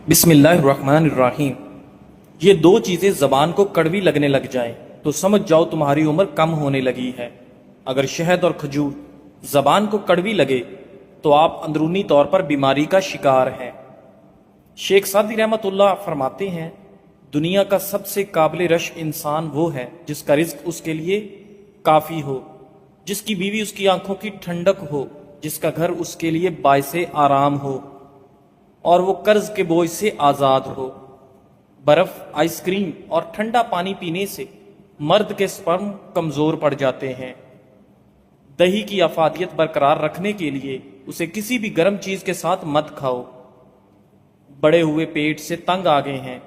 بسم اللہ الرحمن الرحیم۔ یہ دو چیزیں زبان کو کڑوی لگنے لگ جائیں تو سمجھ جاؤ تمہاری عمر کم ہونے لگی ہے۔ اگر شہد اور کھجور زبان کو کڑوی لگے تو آپ اندرونی طور پر بیماری کا شکار ہیں۔ شیخ سعدی رحمۃ اللہ فرماتے ہیں، دنیا کا سب سے قابل رشک انسان وہ ہے جس کا رزق اس کے لیے کافی ہو، جس کی بیوی اس کی آنکھوں کی ٹھنڈک ہو، جس کا گھر اس کے لیے باعث آرام ہو اور وہ قرض کے بوجھ سے آزاد ہو۔ برف، آئس کریم اور ٹھنڈا پانی پینے سے مرد کے سپرم کمزور پڑ جاتے ہیں۔ دہی کی افادیت برقرار رکھنے کے لیے اسے کسی بھی گرم چیز کے ساتھ مت کھاؤ۔ بڑے ہوئے پیٹ سے تنگ آ گئے ہیں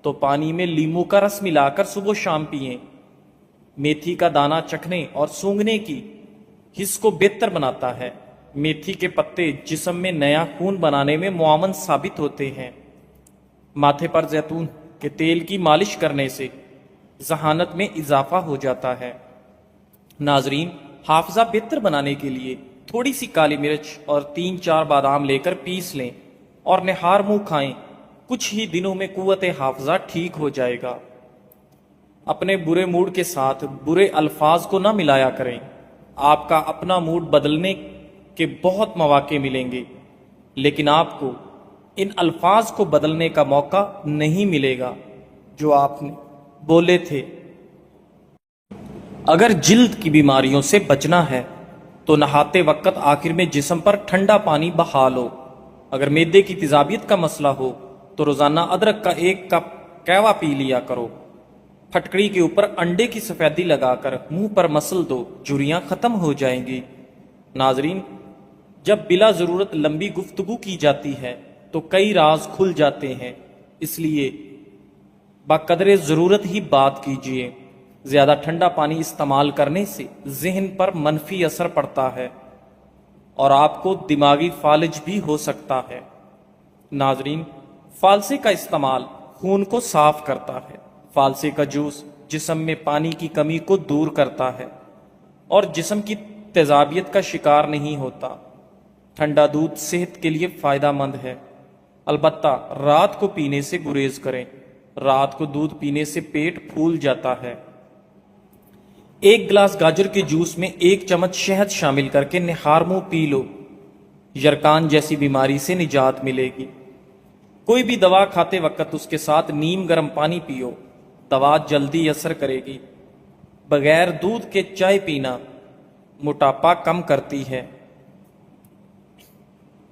تو پانی میں لیمو کا رس ملا کر صبح و شام پئیں۔ میتھی کا دانہ چکھنے اور سونگھنے کی حس کو بہتر بناتا ہے۔ میتھی کے پتے جسم میں نیا خون بنانے میں معاون ثابت ہوتے ہیں۔ ماتھے پر زیتون کے تیل کی مالش کرنے سے ذہانت میں اضافہ ہو جاتا ہے۔ ناظرین، حافظہ بہتر بنانے کے لیے تھوڑی سی کالی مرچ اور 3-4 بادام لے کر پیس لیں اور نہار منہ کھائیں۔ کچھ ہی دنوں میں قوت حافظہ ٹھیک ہو جائے گا۔ اپنے برے موڈ کے ساتھ برے الفاظ کو نہ ملایا کریں۔ آپ کا اپنا موڈ بدلنے کے بہت مواقع ملیں گے، لیکن آپ کو ان الفاظ کو بدلنے کا موقع نہیں ملے گا جو آپ نے بولے تھے۔ اگر جلد کی بیماریوں سے بچنا ہے تو نہاتے وقت آخر میں جسم پر ٹھنڈا پانی بہا لو۔ اگر معدے کی تیزابیت کا مسئلہ ہو تو روزانہ ادرک کا 1 کپ قہوہ پی لیا کرو۔ پھٹکڑی کے اوپر انڈے کی سفیدی لگا کر منہ پر مسل دو، جھریاں ختم ہو جائیں گی۔ ناظرین، جب بلا ضرورت لمبی گفتگو کی جاتی ہے تو کئی راز کھل جاتے ہیں، اس لیے بقدر ضرورت ہی بات کیجیے۔ زیادہ ٹھنڈا پانی استعمال کرنے سے ذہن پر منفی اثر پڑتا ہے اور آپ کو دماغی فالج بھی ہو سکتا ہے۔ ناظرین، فالسے کا استعمال خون کو صاف کرتا ہے۔ فالسے کا جوس جسم میں پانی کی کمی کو دور کرتا ہے اور جسم کی تیزابیت کا شکار نہیں ہوتا۔ ٹھنڈا دودھ صحت کے لیے فائدہ مند ہے، البتہ رات کو پینے سے گریز کریں۔ رات کو دودھ پینے سے پیٹ پھول جاتا ہے۔ 1 گلاس گاجر کے جوس میں 1 چمچ شہد شامل کر کے نہار منہ پی لو، یرکان جیسی بیماری سے نجات ملے گی۔ کوئی بھی دوا کھاتے وقت اس کے ساتھ نیم گرم پانی پیو، دوا جلدی اثر کرے گی۔ بغیر دودھ کے چائے پینا موٹاپا کم کرتی ہے۔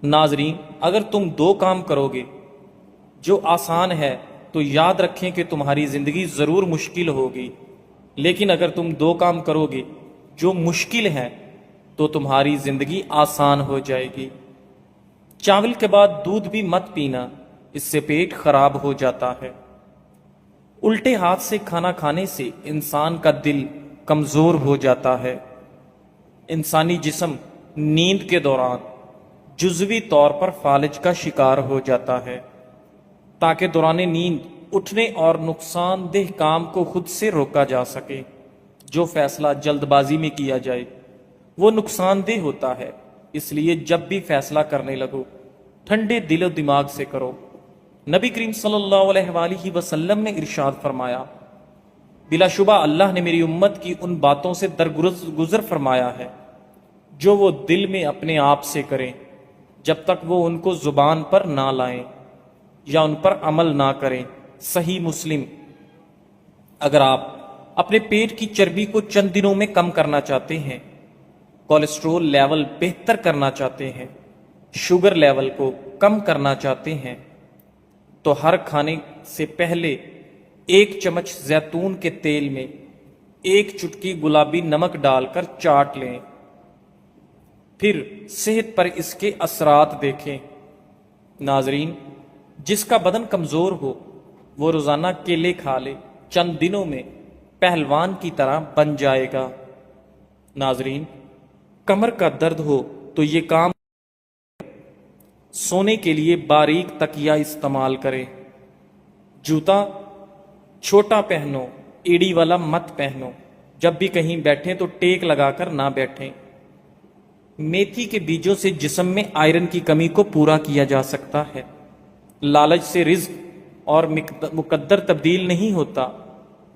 ناظرین، اگر تم 2 کام کرو گے جو آسان ہے تو یاد رکھیں کہ تمہاری زندگی ضرور مشکل ہوگی، لیکن اگر تم 2 کام کرو گے جو مشکل ہے تو تمہاری زندگی آسان ہو جائے گی۔ چاول کے بعد دودھ بھی مت پینا، اس سے پیٹ خراب ہو جاتا ہے۔ الٹے ہاتھ سے کھانا کھانے سے انسان کا دل کمزور ہو جاتا ہے۔ انسانی جسم نیند کے دوران جزوی طور پر فالج کا شکار ہو جاتا ہے۔ تاکہ دوران نیند اٹھنے اور نقصان دہ کام کو خود سے روکا جا سکے، جو فیصلہ جلد بازی میں کیا جائے وہ نقصان دہ ہوتا ہے۔ اس لیے جب بھی فیصلہ کرنے لگو ٹھنڈے دل و دماغ سے کرو۔ نبی کریم صلی اللہ علیہ وآلہ وسلم نے ارشاد فرمایا، بلا شبہ اللہ نے میری امت کی ان باتوں سے درگزر فرمایا ہے جو وہ دل میں اپنے آپ سے کریں جب تک وہ ان کو زبان پر نہ لائیں یا ان پر عمل نہ کریں۔ صحیح مسلم۔ اگر آپ اپنے پیٹ کی چربی کو چند دنوں میں کم کرنا چاہتے ہیں، کولیسٹرول لیول بہتر کرنا چاہتے ہیں، شوگر لیول کو کم کرنا چاہتے ہیں، تو ہر کھانے سے پہلے 1 چمچ زیتون کے تیل میں 1 چٹکی گلابی نمک ڈال کر چاٹ لیں، پھر صحت پر اس کے اثرات دیکھیں۔ ناظرین، جس کا بدن کمزور ہو وہ روزانہ کیلے کھا لے، چند دنوں میں پہلوان کی طرح بن جائے گا۔ ناظرین، کمر کا درد ہو تو یہ کام سونے کے لیے باریک تکیہ استعمال کریں۔ جوتا چھوٹا پہنو، ایڑی والا مت پہنو۔ جب بھی کہیں بیٹھیں تو ٹیک لگا کر نہ بیٹھیں۔ میتھی کے بیجوں سے جسم میں آئرن کی کمی کو پورا کیا جا سکتا ہے۔ لالچ سے رزق اور مقدر تبدیل نہیں ہوتا،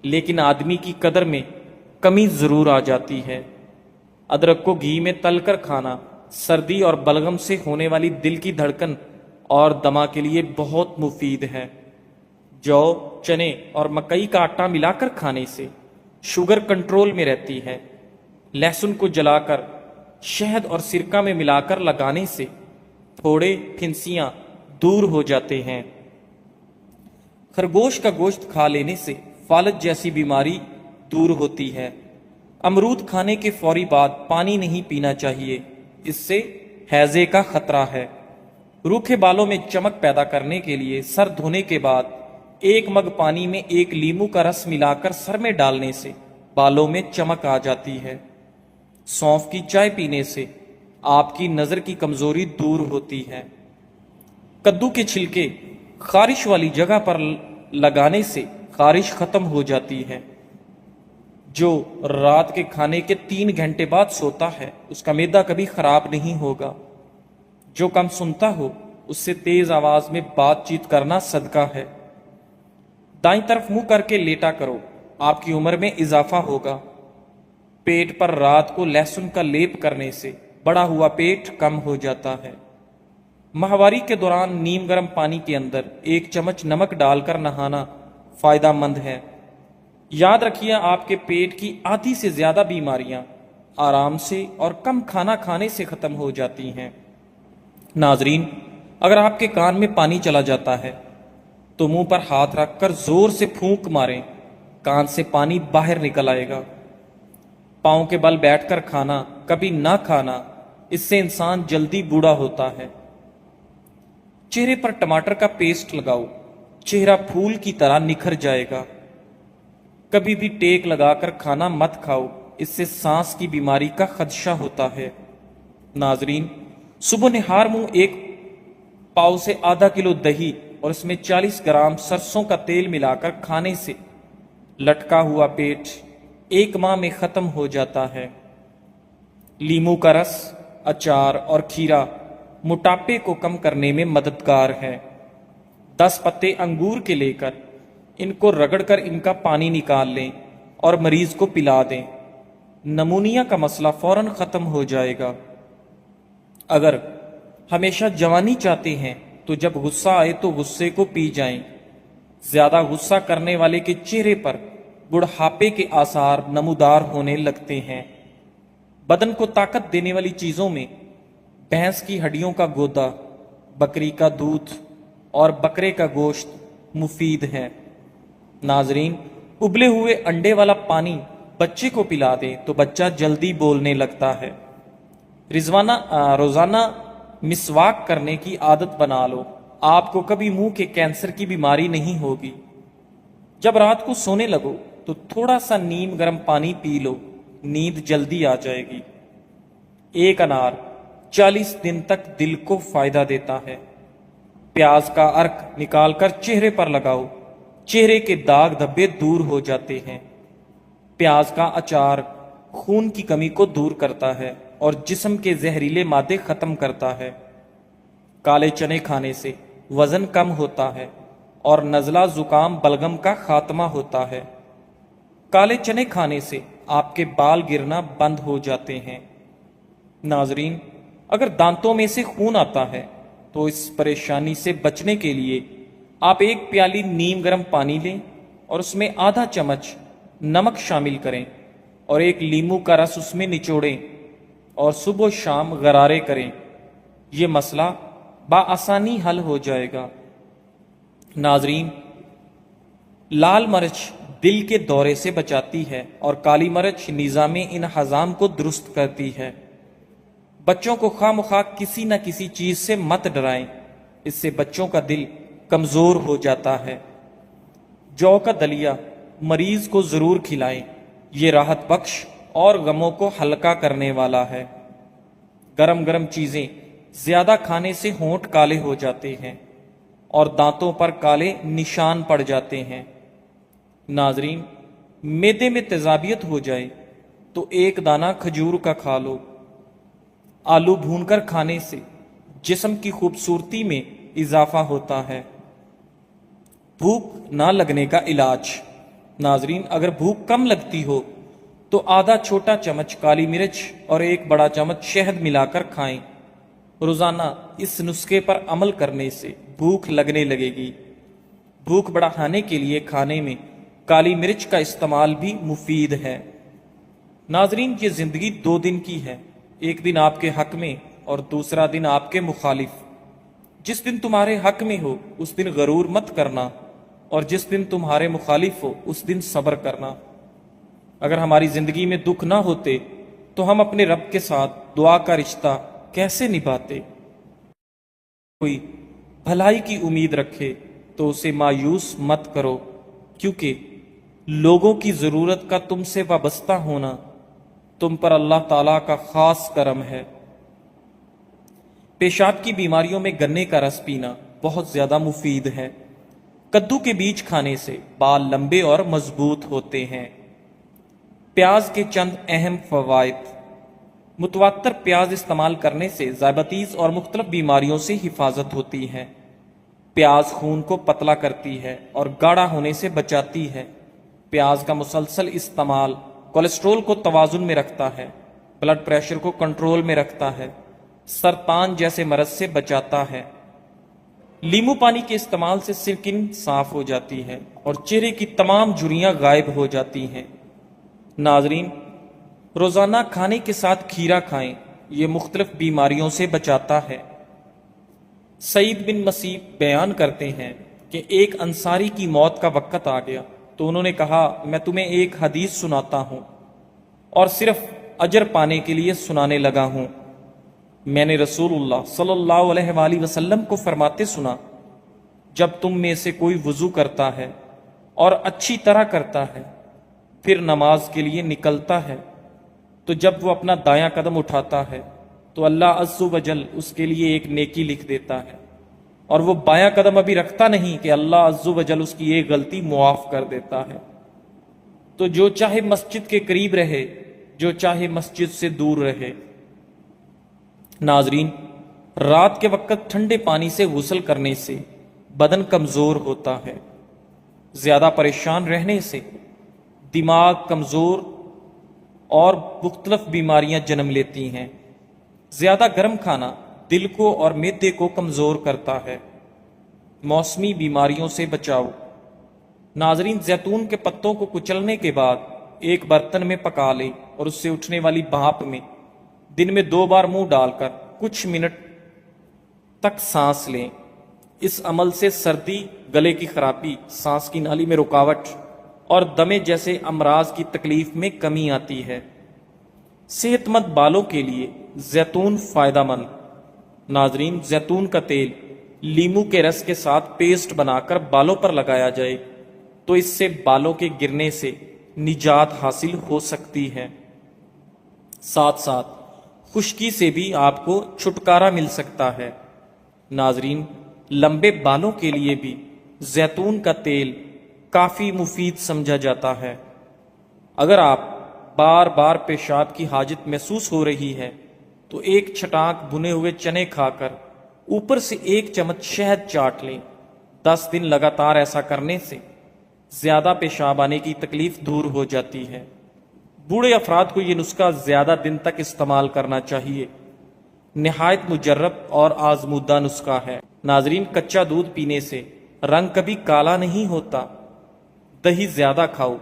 لیکن آدمی کی قدر میں کمی ضرور آ جاتی ہے۔ ادرک کو گھی میں تل کر کھانا سردی اور بلغم سے ہونے والی دل کی دھڑکن اور دمہ کے لیے بہت مفید ہے۔ جو، چنے اور مکئی کا آٹا ملا کر کھانے سے شوگر کنٹرول میں رہتی ہے۔ لہسن کو جلا کر شہد اور سرکہ میں ملا کر لگانے سے پھوڑے، پھنسیاں دور ہو جاتے ہیں۔ خرگوش کا گوشت کھا لینے سے فالج جیسی بیماری دور ہوتی ہے۔ امرود کھانے کے فوری بعد پانی نہیں پینا چاہیے، اس سے ہیضے کا خطرہ ہے۔ روکھے بالوں میں چمک پیدا کرنے کے لیے سر دھونے کے بعد 1 مگ پانی میں 1 لیمو کا رس ملا کر سر میں ڈالنے سے بالوں میں چمک آ جاتی ہے۔ سونف کی چائے پینے سے آپ کی نظر کی کمزوری دور ہوتی ہے۔ کدو کے چھلکے خارش والی جگہ پر لگانے سے خارش ختم ہو جاتی ہے۔ جو رات کے کھانے کے 3 گھنٹے بعد سوتا ہے اس کا معدہ کبھی خراب نہیں ہوگا۔ جو کم سنتا ہو اس سے تیز آواز میں بات چیت کرنا صدقہ ہے۔ دائیں طرف منہ کر کے لیٹا کرو، آپ کی عمر میں اضافہ ہوگا۔ پیٹ پر رات کو لہسن کا لیپ کرنے سے بڑا ہوا پیٹ کم ہو جاتا ہے۔ ماہواری کے دوران نیم گرم پانی کے اندر 1 چمچ نمک ڈال کر نہانا فائدہ مند ہے۔ یاد رکھیے، آپ کے پیٹ کی آدھی سے زیادہ بیماریاں آرام سے اور کم کھانا کھانے سے ختم ہو جاتی ہیں۔ ناظرین، اگر آپ کے کان میں پانی چلا جاتا ہے تو منہ پر ہاتھ رکھ کر زور سے پھونک ماریں، کان سے پانی باہر نکل آئے گا۔ پاؤں کے بل بیٹھ کر کھانا کبھی نہ کھانا، اس سے انسان جلدی بوڑھا ہوتا ہے۔ چہرے پر ٹماٹر کا پیسٹ لگاؤ، چہرہ پھول کی طرح نکھر جائے گا۔ کبھی بھی ٹیک لگا کر کھانا مت کھاؤ، اس سے سانس کی بیماری کا خدشہ ہوتا ہے۔ ناظرین، صبح نہار منہ 1 پاؤ سے ½ کلو دہی اور اس میں 40 گرام سرسوں کا تیل ملا کر کھانے سے لٹکا ہوا پیٹ 1 ماہ میں ختم ہو جاتا ہے۔ لیمو کا رس، اچار اور کھیرا موٹاپے کو کم کرنے میں مددگار ہے۔ 10 پتے انگور کے لے کر ان کو رگڑ کر ان کا پانی نکال لیں اور مریض کو پلا دیں، نمونیا کا مسئلہ فوراً ختم ہو جائے گا۔ اگر ہمیشہ جوانی چاہتے ہیں تو جب غصہ آئے تو غصے کو پی جائیں۔ زیادہ غصہ کرنے والے کے چہرے پر بڑھاپے کے آثار نمودار ہونے لگتے ہیں۔ بدن کو طاقت دینے والی چیزوں میں بھینس کی ہڈیوں کا گودا، بکری کا دودھ اور بکرے کا گوشت مفید ہے۔ ناظرین، ابلے ہوئے انڈے والا پانی بچے کو پلا دیں تو بچہ جلدی بولنے لگتا ہے۔ روزانہ مسواک کرنے کی عادت بنا لو، آپ کو کبھی منہ کے کینسر کی بیماری نہیں ہوگی۔ جب رات کو سونے لگو تو تھوڑا سا نیم گرم پانی پی لو، نیند جلدی آ جائے گی۔ 1 انار 40 دن تک دل کو فائدہ دیتا ہے۔ پیاز کا عرق نکال کر چہرے پر لگاؤ، چہرے کے داغ دھبے دور ہو جاتے ہیں۔ پیاز کا اچار خون کی کمی کو دور کرتا ہے اور جسم کے زہریلے مادے ختم کرتا ہے۔ کالے چنے کھانے سے وزن کم ہوتا ہے اور نزلہ زکام بلغم کا خاتمہ ہوتا ہے۔ کالے چنے کھانے سے آپ کے بال گرنا بند ہو جاتے ہیں۔ ناظرین، اگر دانتوں میں سے خون آتا ہے تو اس پریشانی سے بچنے کے لیے آپ 1 پیالی نیم گرم پانی لیں اور اس میں ½ چمچ نمک شامل کریں اور 1 لیمو کا رس اس میں نچوڑیں اور صبح و شام غرارے کریں۔ یہ مسئلہ بآسانی حل ہو جائے گا۔ ناظرین، لال مرچ دل کے دورے سے بچاتی ہے اور کالی مرچ نظام انہضام کو درست کرتی ہے۔ بچوں کو خواہ مخواہ کسی نہ کسی چیز سے مت ڈرائیں، اس سے بچوں کا دل کمزور ہو جاتا ہے۔ جو کا دلیا مریض کو ضرور کھلائیں، یہ راحت بخش اور غموں کو ہلکا کرنے والا ہے۔ گرم گرم چیزیں زیادہ کھانے سے ہونٹ کالے ہو جاتے ہیں اور دانتوں پر کالے نشان پڑ جاتے ہیں۔ ناظرین، معدے میں تیزابیت ہو جائے تو 1 دانہ کھجور کا کھا لو۔ آلو بھون کر کھانے سے جسم کی خوبصورتی میں اضافہ ہوتا ہے۔ بھوک نہ لگنے کا علاج۔ ناظرین، اگر بھوک کم لگتی ہو تو آدھا چھوٹا چمچ کالی مرچ اور ایک بڑا چمچ شہد ملا کر کھائیں۔ روزانہ اس نسخے پر عمل کرنے سے بھوک لگنے لگے گی۔ بھوک بڑھانے کے لیے کھانے میں کالی مرچ کا استعمال بھی مفید ہے۔ ناظرین، یہ زندگی 2 دن کی ہے، ایک دن آپ کے حق میں اور دوسرا دن آپ کے مخالف۔ جس دن تمہارے حق میں ہو اس دن غرور مت کرنا، اور جس دن تمہارے مخالف ہو اس دن صبر کرنا۔ اگر ہماری زندگی میں دکھ نہ ہوتے تو ہم اپنے رب کے ساتھ دعا کا رشتہ کیسے نبھاتے؟ کوئی بھلائی کی امید رکھے تو اسے مایوس مت کرو، کیونکہ لوگوں کی ضرورت کا تم سے وابستہ ہونا تم پر اللہ تعالیٰ کا خاص کرم ہے۔ پیشاب کی بیماریوں میں گنے کا رس پینا بہت زیادہ مفید ہے۔ کدو کے بیج کھانے سے بال لمبے اور مضبوط ہوتے ہیں۔ پیاز کے چند اہم فوائد۔ متواتر پیاز استعمال کرنے سے ذیابیطس اور مختلف بیماریوں سے حفاظت ہوتی ہے۔ پیاز خون کو پتلا کرتی ہے اور گاڑھا ہونے سے بچاتی ہے۔ پیاز کا مسلسل استعمال کولیسٹرول کو توازن میں رکھتا ہے، بلڈ پریشر کو کنٹرول میں رکھتا ہے، سرطان جیسے مرض سے بچاتا ہے۔ لیمو پانی کے استعمال سے سکن صاف ہو جاتی ہے اور چہرے کی تمام جھریاں غائب ہو جاتی ہیں۔ ناظرین، روزانہ کھانے کے ساتھ کھیرا کھائیں، یہ مختلف بیماریوں سے بچاتا ہے۔ سعید بن مسیب بیان کرتے ہیں کہ ایک انصاری کی موت کا وقت آ گیا تو انہوں نے کہا، میں تمہیں ایک حدیث سناتا ہوں اور صرف اجر پانے کے لیے سنانے لگا ہوں۔ میں نے رسول اللہ صلی اللہ علیہ وآلہ وسلم کو فرماتے سنا، جب تم میں سے کوئی وضو کرتا ہے اور اچھی طرح کرتا ہے، پھر نماز کے لیے نکلتا ہے، تو جب وہ اپنا دایاں قدم اٹھاتا ہے تو اللہ عز و جل اس کے لیے ایک نیکی لکھ دیتا ہے، اور وہ بایاں قدم ابھی رکھتا نہیں کہ اللہ عز و جل اس کی ایک غلطی معاف کر دیتا ہے۔ تو جو چاہے مسجد کے قریب رہے، جو چاہے مسجد سے دور رہے۔ ناظرین، رات کے وقت ٹھنڈے پانی سے غسل کرنے سے بدن کمزور ہوتا ہے۔ زیادہ پریشان رہنے سے دماغ کمزور اور مختلف بیماریاں جنم لیتی ہیں۔ زیادہ گرم کھانا دل کو اور معدے کو کمزور کرتا ہے۔ موسمی بیماریوں سے بچاؤ۔ ناظرین، زیتون کے پتوں کو کچلنے کے بعد ایک برتن میں پکا لیں اور اس سے اٹھنے والی بھاپ میں دن میں 2 بار منہ ڈال کر کچھ منٹ تک سانس لیں۔ اس عمل سے سردی، گلے کی خرابی، سانس کی نالی میں رکاوٹ اور دمے جیسے امراض کی تکلیف میں کمی آتی ہے۔ صحت مند بالوں کے لیے زیتون فائدہ مند۔ ناظرین، زیتون کا تیل لیمو کے رس کے ساتھ پیسٹ بنا کر بالوں پر لگایا جائے تو اس سے بالوں کے گرنے سے نجات حاصل ہو سکتی ہے۔ ساتھ ساتھ خشکی سے بھی آپ کو چھٹکارا مل سکتا ہے۔ ناظرین، لمبے بالوں کے لیے بھی زیتون کا تیل کافی مفید سمجھا جاتا ہے۔ اگر آپ بار بار پیشاب کی حاجت محسوس ہو رہی ہے تو ایک چھٹانک بھنے ہوئے چنے کھا کر اوپر سے 1 چمچ شہد چاٹ لیں۔ 10 دن لگاتار ایسا کرنے سے زیادہ پیشاب آنے کی تکلیف دور ہو جاتی ہے۔ بوڑھے افراد کو یہ نسخہ زیادہ دن تک استعمال کرنا چاہیے۔ نہایت مجرب اور آزمودہ نسخہ ہے۔ ناظرین، کچا دودھ پینے سے رنگ کبھی کالا نہیں ہوتا۔ دہی زیادہ کھاؤ،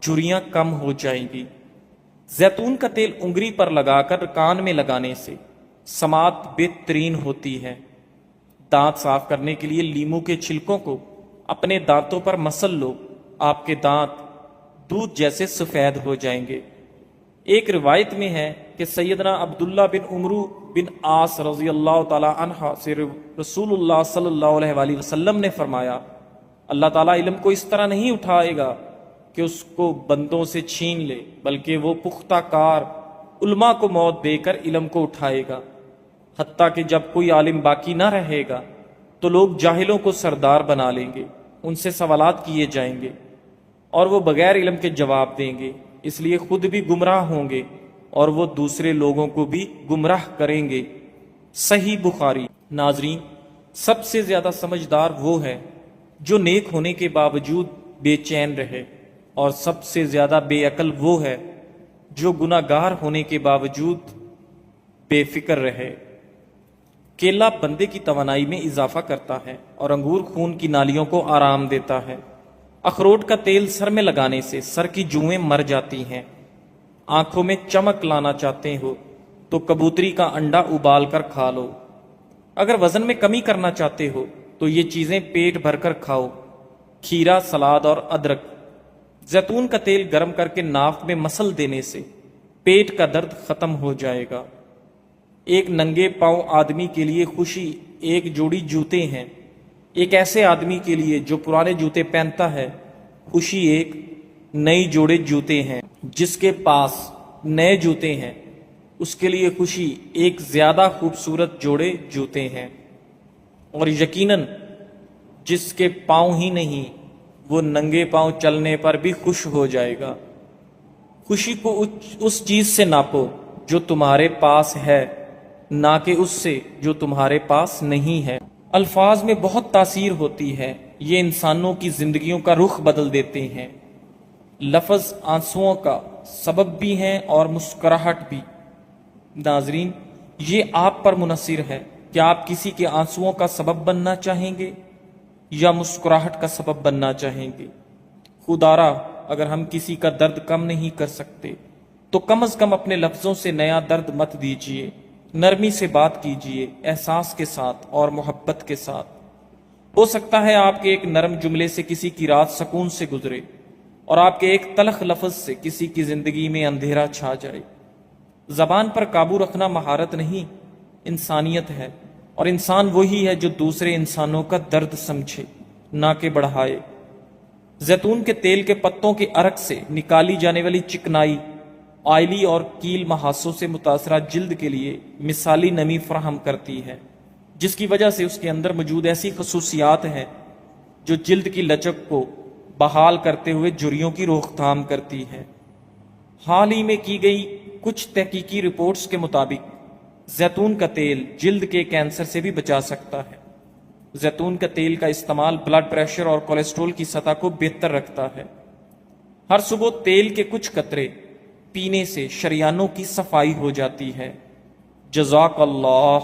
جھریاں کم ہو جائیں گی۔ زیتون کا تیل انگلی پر لگا کر کان میں لگانے سے سماعت بہترین ہوتی ہے۔ دانت صاف کرنے کے لیے لیمو کے چھلکوں کو اپنے دانتوں پر مسل لو، آپ کے دانت دودھ جیسے سفید ہو جائیں گے۔ ایک روایت میں ہے کہ سیدنا عبداللہ بن عمرو بن عاص رضی اللہ تعالی عنہ سے رسول اللہ صلی اللہ علیہ وآلہ وسلم نے فرمایا، اللہ تعالیٰ علم کو اس طرح نہیں اٹھائے گا کہ اس کو بندوں سے چھین لے، بلکہ وہ پختہ کار علماء کو موت دے کر علم کو اٹھائے گا، حتیٰ کہ جب کوئی عالم باقی نہ رہے گا تو لوگ جاہلوں کو سردار بنا لیں گے، ان سے سوالات کیے جائیں گے اور وہ بغیر علم کے جواب دیں گے، اس لیے خود بھی گمراہ ہوں گے اور وہ دوسرے لوگوں کو بھی گمراہ کریں گے۔ صحیح بخاری۔ ناظرین، سب سے زیادہ سمجھدار وہ ہے جو نیک ہونے کے باوجود بے چین رہے، اور سب سے زیادہ بے عقل وہ ہے جو گناہ گار ہونے کے باوجود بے فکر رہے۔ کیلا بندے کی توانائی میں اضافہ کرتا ہے اور انگور خون کی نالیوں کو آرام دیتا ہے۔ اخروٹ کا تیل سر میں لگانے سے سر کی جوئیں مر جاتی ہیں۔ آنکھوں میں چمک لانا چاہتے ہو تو کبوتری کا انڈا ابال کر کھا لو۔ اگر وزن میں کمی کرنا چاہتے ہو تو یہ چیزیں پیٹ بھر کر کھاؤ: کھیرا، سلاد اور ادرک۔ زیتون کا تیل گرم کر کے ناک میں مسل دینے سے پیٹ کا درد ختم ہو جائے گا۔ ایک ننگے پاؤں آدمی کے لیے خوشی ایک جوڑی جوتے ہیں۔ ایک ایسے آدمی کے لیے جو پرانے جوتے پہنتا ہے، خوشی ایک نئی جوڑے جوتے ہیں۔ جس کے پاس نئے جوتے ہیں، اس کے لیے خوشی ایک زیادہ خوبصورت جوڑے جوتے ہیں۔ اور یقیناً جس کے پاؤں ہی نہیں، وہ ننگے پاؤں چلنے پر بھی خوش ہو جائے گا۔ خوشی کو اس چیز سے ناپو جو تمہارے پاس ہے، نہ کہ اس سے جو تمہارے پاس نہیں ہے۔ الفاظ میں بہت تاثیر ہوتی ہے، یہ انسانوں کی زندگیوں کا رخ بدل دیتے ہیں۔ لفظ آنسوؤں کا سبب بھی ہیں اور مسکراہٹ بھی۔ ناظرین، یہ آپ پر منحصر ہے کہ آپ کسی کے آنسوؤں کا سبب بننا چاہیں گے یا مسکراہٹ کا سبب بننا چاہیں گے۔ خدارا، اگر ہم کسی کا درد کم نہیں کر سکتے تو کم از کم اپنے لفظوں سے نیا درد مت دیجیے۔ نرمی سے بات کیجیے، احساس کے ساتھ اور محبت کے ساتھ۔ ہو سکتا ہے آپ کے ایک نرم جملے سے کسی کی رات سکون سے گزرے، اور آپ کے ایک تلخ لفظ سے کسی کی زندگی میں اندھیرا چھا جائے۔ زبان پر قابو رکھنا مہارت نہیں، انسانیت ہے، اور انسان وہی ہے جو دوسرے انسانوں کا درد سمجھے، نہ کہ بڑھائے۔ زیتون کے تیل کے پتوں کے عرق سے نکالی جانے والی چکنائی آئلی اور کیل محاسوں سے متاثرہ جلد کے لیے مثالی نمی فراہم کرتی ہے، جس کی وجہ سے اس کے اندر موجود ایسی خصوصیات ہیں جو جلد کی لچک کو بحال کرتے ہوئے جھریوں کی روک تھام کرتی ہے۔ حال ہی میں کی گئی کچھ تحقیقی رپورٹس کے مطابق زیتون کا تیل جلد کے کینسر سے بھی بچا سکتا ہے۔ زیتون کا تیل کا استعمال بلڈ پریشر اور کولیسٹرول کی سطح کو بہتر رکھتا ہے۔ ہر صبح تیل کے کچھ قطرے پینے سے شریانوں کی صفائی ہو جاتی ہے۔ جزاک اللہ۔